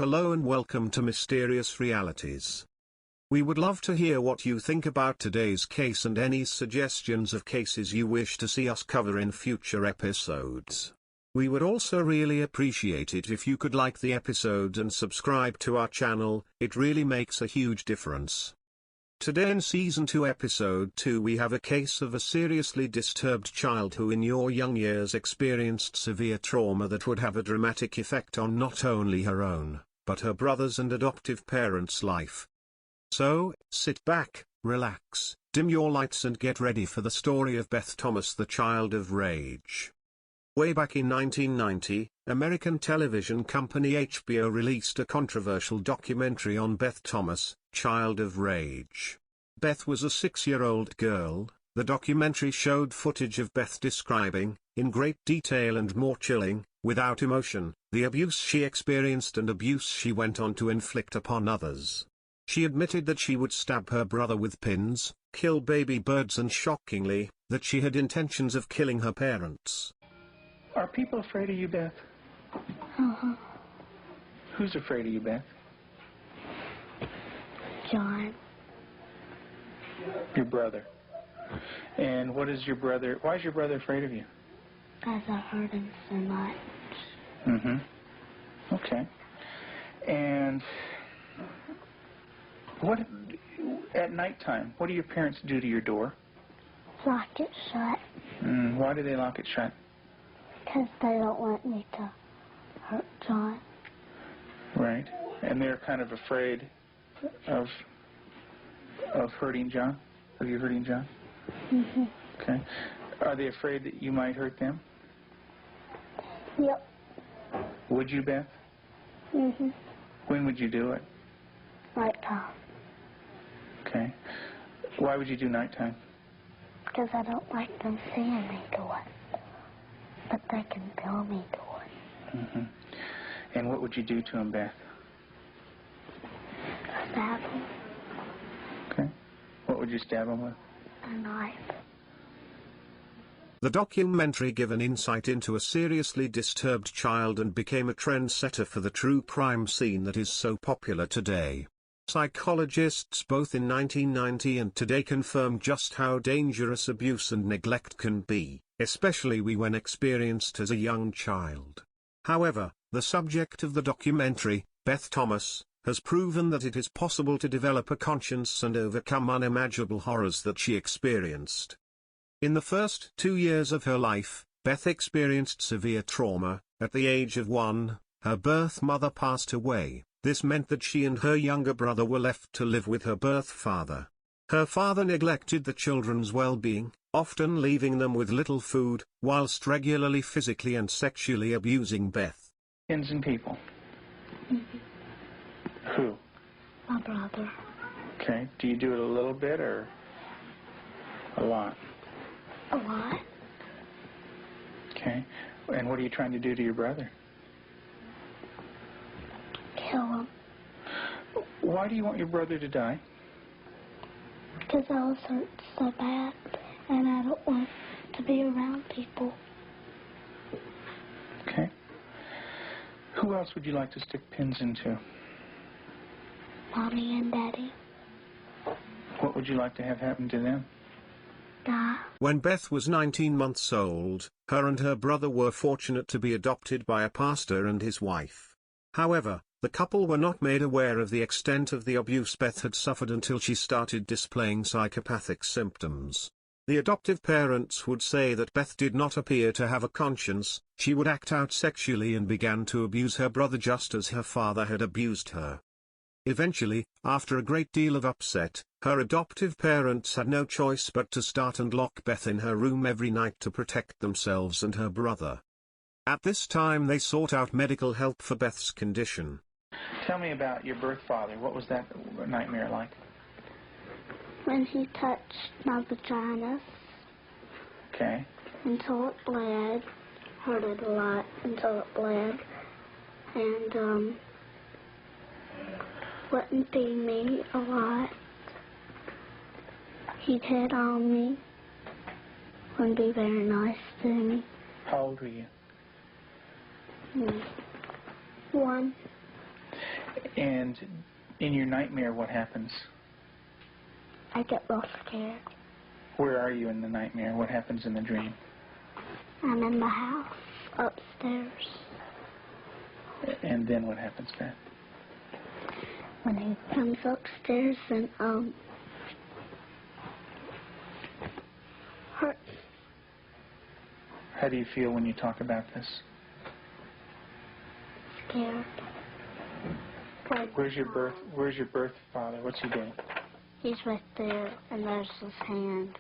Hello and welcome to Mysterious Realities. We would love to hear what you think about today's case and any suggestions of cases you wish to see us cover in future episodes. We would also really appreciate it if you could like the episode and subscribe to our channel. It really makes a huge difference. Today in Season 2 Episode 2 we have a case of a seriously disturbed child who in your young years experienced severe trauma that would have a dramatic effect on not only her own, but her brother's and adoptive parents' life. So, sit back, relax, dim your lights and get ready for the story of Beth Thomas, the Child of Rage. Way back in 1990, American television company HBO released a controversial documentary on Beth Thomas, Child of Rage. Beth was a 6-year-old girl. The documentary showed footage of Beth describing, in great detail and more chilling, without emotion, the abuse she experienced and abuse she went on to inflict upon others. She admitted that she would stab her brother with pins, kill baby birds and shockingly, that she had intentions of killing her parents. Are people afraid of you, Beth? Uh-huh. Who's afraid of you, Beth? John. Your brother. And why is your brother afraid of you? Because I hurt him so much. Mm-hmm. Okay. And at nighttime, what do your parents do to your door? Lock it shut. Why do they lock it shut? Because they don't want me to hurt John. Right. And they're kind of afraid of hurting John? Of you hurting John? Mm-hmm. Okay. Are they afraid that you might hurt them? Yep. Would you, Beth? Mm-hmm. When would you do it? Nighttime. Okay. Why would you do nighttime? Because I don't like them seeing me do it. But they can feel me do it. Mm-hmm. And what would you do to him, Beth? Stab him. Okay. What would you stab him with? A knife. The documentary gave an insight into a seriously disturbed child and became a trendsetter for the true crime scene that is so popular today. Psychologists both in 1990 and today confirm just how dangerous abuse and neglect can be, especially when experienced as a young child. However, the subject of the documentary, Beth Thomas, has proven that it is possible to develop a conscience and overcome unimaginable horrors that she experienced. In the first 2 years of her life, Beth experienced severe trauma. At the age of 1, her birth mother passed away. This meant that she and her younger brother were left to live with her birth father. Her father neglected the children's well-being, often leaving them with little food, whilst regularly physically and sexually abusing Beth. Pins and people. Mm-hmm. Who? My brother. Okay. Do you do it a little bit or a lot? A lot. Okay. And what are you trying to do to your brother? Kill him. Why do you want your brother to die? Because I was hurt so bad, and I don't want to be around people. Okay. Who else would you like to stick pins into? Mommy and Daddy. What would you like to have happen to them? Die. When Beth was 19 months old, her and her brother were fortunate to be adopted by a pastor and his wife. However, the couple were not made aware of the extent of the abuse Beth had suffered until she started displaying psychopathic symptoms. The adoptive parents would say that Beth did not appear to have a conscience, she would act out sexually and began to abuse her brother just as her father had abused her. Eventually, after a great deal of upset, her adoptive parents had no choice but to start and lock Beth in her room every night to protect themselves and her brother. At this time they sought out medical help for Beth's condition. Tell me about your birth father. What was that nightmare like? When he touched my vagina Okay. until it bled, hurt it a lot until it bled, and wouldn't feed me a lot. He'd hit on me, wouldn't be very nice to me. How old were you? 1. And in your nightmare, what happens? I get real scared. Where are you in the nightmare? What happens in the dream? I'm in the house, upstairs. And then what happens, Beth? When he comes upstairs and, hurt. How do you feel when you talk about this? Scared. Where's your birth father? What's he doing? He's right there, and there's his hand.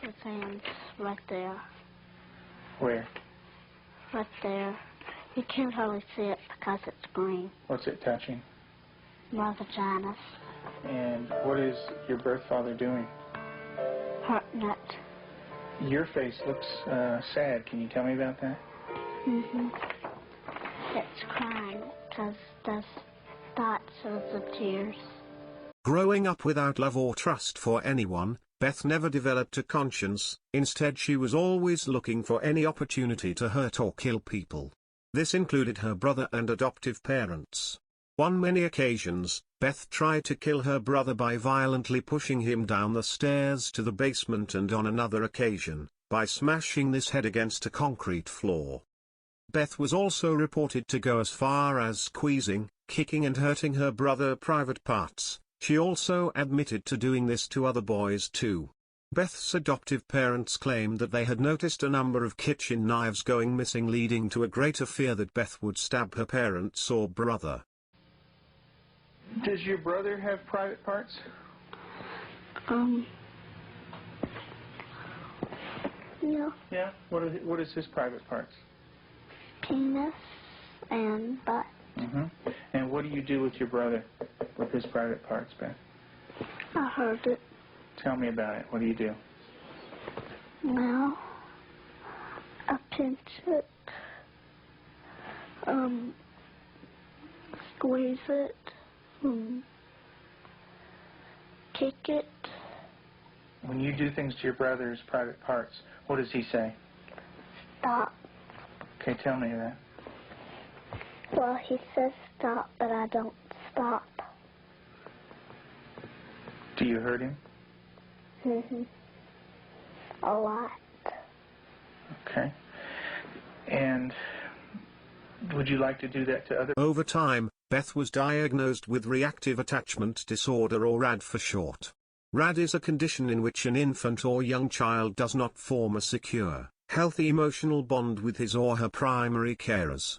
His hand's right there. Where? Right there. You can't hardly see it because it's green. What's it touching? My vaginas. And what is your birth father doing? Hurting it. Your face looks sad. Can you tell me about that? Mm-hmm. It's crying because there's dots of the tears. Growing up without love or trust for anyone, Beth never developed a conscience. Instead, she was always looking for any opportunity to hurt or kill people. This included her brother and adoptive parents. On many occasions, Beth tried to kill her brother by violently pushing him down the stairs to the basement, and on another occasion, by smashing his head against a concrete floor. Beth was also reported to go as far as squeezing, kicking and hurting her brother's private parts. She also admitted to doing this to other boys too. Beth's adoptive parents claimed that they had noticed a number of kitchen knives going missing, leading to a greater fear that Beth would stab her parents or brother. Does your brother have private parts? Yeah. Yeah? What is his private parts? Penis and butt. Mm-hmm. And what do you do with your brother with his private parts, Beth? I heard it. Tell me about it. What do you do? Well, I pinch it, squeeze it, kick it. When you do things to your brother's private parts, what does he say? Stop. Okay, tell me that. Well, he says stop, but I don't stop. Do you hurt him? Mm-hmm. A lot. Okay. And would you like to do that to other? Over time, Beth was diagnosed with reactive attachment disorder, or RAD for short. RAD is a condition in which an infant or young child does not form a secure, healthy emotional bond with his or her primary carers.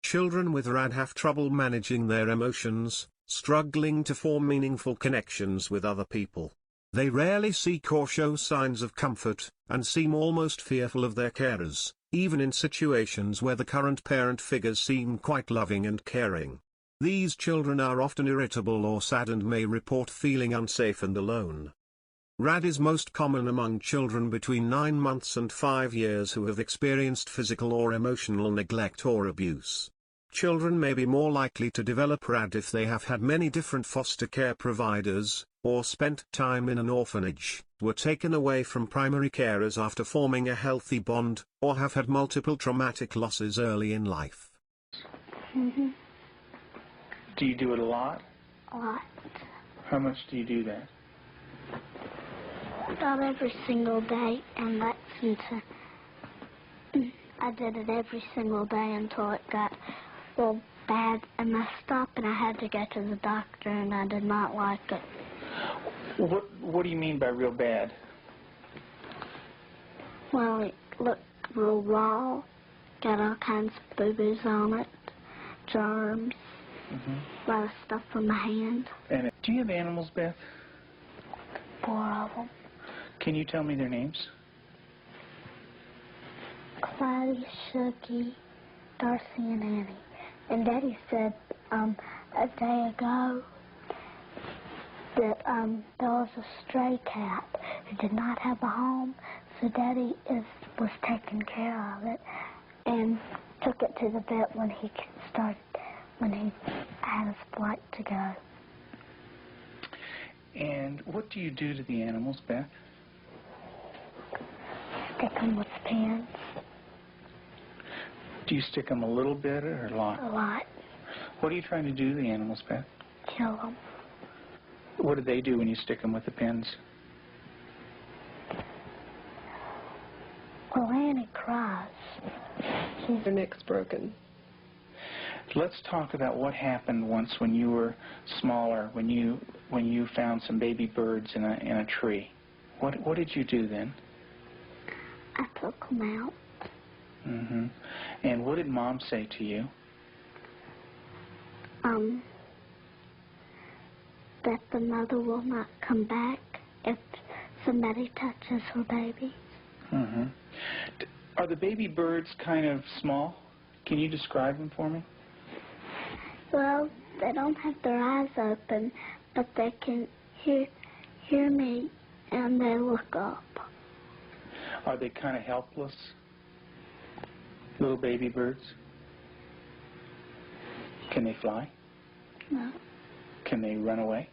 Children with RAD have trouble managing their emotions, struggling to form meaningful connections with other people. They rarely seek or show signs of comfort, and seem almost fearful of their carers, even in situations where the current parent figures seem quite loving and caring. These children are often irritable or sad and may report feeling unsafe and alone. RAD is most common among children between 9 months and 5 years who have experienced physical or emotional neglect or abuse. Children may be more likely to develop RAD if they have had many different foster care providers, or spent time in an orphanage, were taken away from primary carers after forming a healthy bond, or have had multiple traumatic losses early in life. Mm-hmm. Do you do it a lot? A lot. How much do you do that? Not every single day, and that's until I did it every single day until it got real bad and messed up, and I had to go to the doctor, and I did not like it. What do you mean by real bad? Well, it looked real raw, got all kinds of boo-boos on it, germs, a lot of stuff on my hand. And do you have animals, Beth? 4 of them. Can you tell me their names? Clyde, Shuggy, Darcy, and Annie. And Daddy said a day ago that there was a stray cat who did not have a home, so Daddy was taking care of it and took it to the vet when he had his flight to go. And what do you do to the animals, Beth? Stick them with pins. Do you stick them a little bit or a lot? A lot. What are you trying to do to the animals, Beth? Kill them. What do they do when you stick them with the pins? Well, Annie cries. Her neck's broken. Let's talk about what happened once when you were smaller, when you found some baby birds in a tree. What did you do then? I took them out. Mm-hmm. And what did Mom say to you? That the mother will not come back if somebody touches her baby. Mm-hmm. Are the baby birds kind of small? Can you describe them for me? Well, they don't have their eyes open, but they can hear me, and they look up. Are they kind of helpless? Little baby birds? Can they fly? No. Can they run away?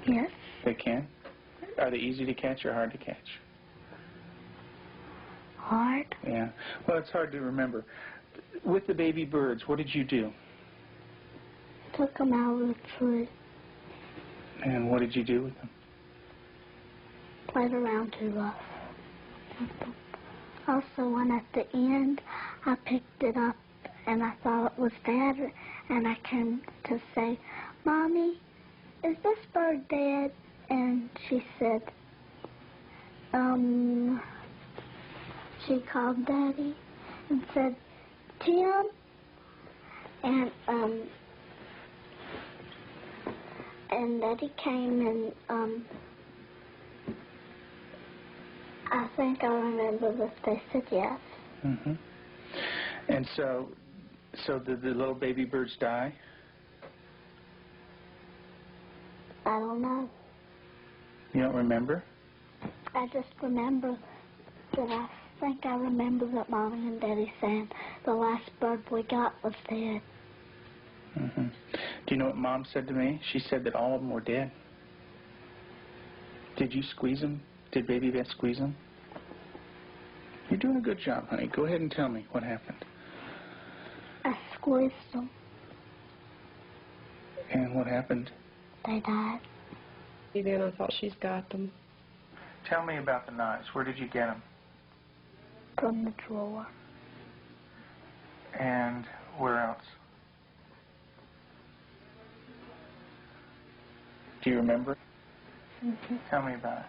Yes. They can? Are they easy to catch or hard to catch? Hard. Yeah. Well, it's hard to remember. With the baby birds, what did you do? Took them out of the tree. And what did you do with them? Played around too rough. Also, when at the end, I picked it up and I thought it was Dad, and I came to say, Mommy, is this bird dead? And she said, she called Daddy and said, Tim, and Daddy came and, I think I remember that they said yes. Mm-hmm. And so did the little baby birds die? I don't know. You don't remember? I just remember that I think I remember that Mommy and Daddy saying the last bird we got was dead. Mm-hmm. Do you know what Mom said to me? She said that all of them were dead. Did you squeeze them? Did Baby Beth squeeze them? You're doing a good job, honey. Go ahead and tell me what happened. I squeezed them. And what happened? They died. Then I thought she's got them. Tell me about the knives. Where did you get them? From the drawer. And where else? Do you remember? Mm-hmm. Tell me about it.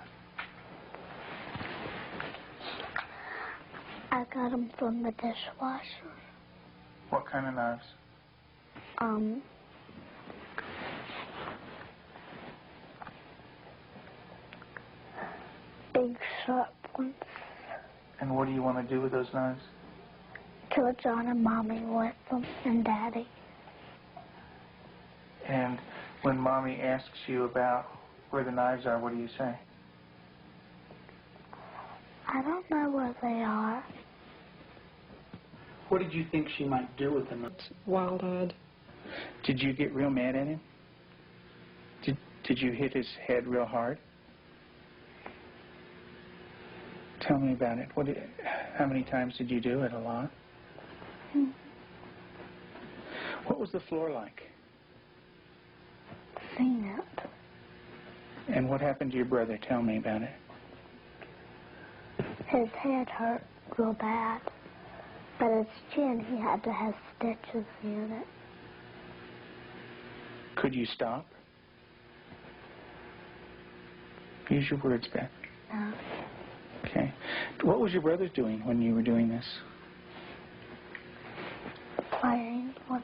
I got them from the dishwasher. What kind of knives? Big sharp ones. And what do you want to do with those knives? Kill John and Mommy with them, and Daddy. And when Mommy asks you about where the knives are, what do you say? I don't know where they are. What did you think she might do with them? Wild-eyed. Did you get real mad at him? Did you hit his head real hard? Tell me about it. How many times did you do it? A lot? Mm-hmm. What was the floor like? Seen it. And what happened to your brother? Tell me about it. His head hurt real bad, but his chin, he had to have stitches in it. Could you stop? Use your words, Beth. No. Okay. What was your brother doing when you were doing this? Playing with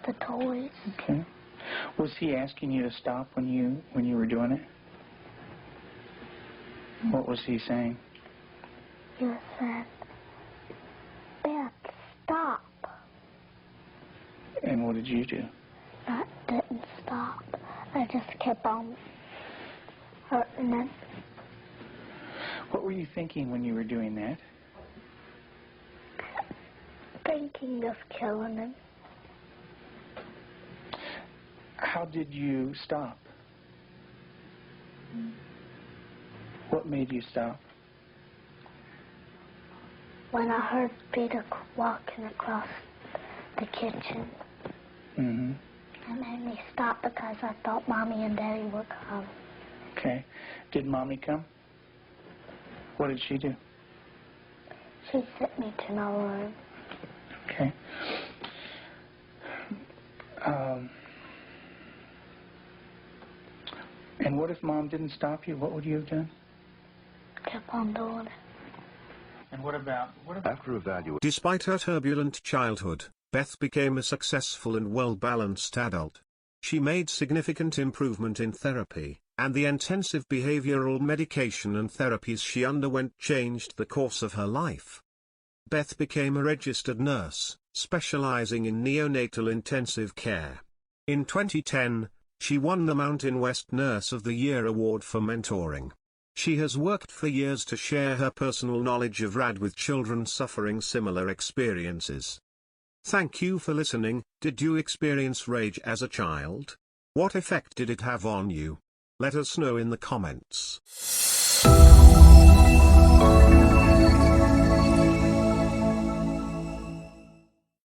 the toys. Okay. Was he asking you to stop when you were doing it? What was he saying? You said, Beth, stop. And what did you do? I didn't stop. I just kept on hurting him. What were you thinking when you were doing that? Thinking of killing him. How did you stop? What made you stop? when I heard Peter walking across the kitchen. Mm-hmm. It made me stop because I thought Mommy and Daddy were coming. Okay. Did Mommy come? What did she do? She sent me to my room. Okay. And what if Mom didn't stop you? What would you have done? Kept on doing it. And what about After evaluating. Despite her turbulent childhood, Beth became a successful and well-balanced adult. She made significant improvement in therapy, and the intensive behavioral medication and therapies she underwent changed the course of her life. Beth became a registered nurse, specializing in neonatal intensive care. In 2010, she won the Mountain West Nurse of the Year award for mentoring. She has worked for years to share her personal knowledge of RAD with children suffering similar experiences. Thank you for listening. Did you experience rage as a child? What effect did it have on you? Let us know in the comments.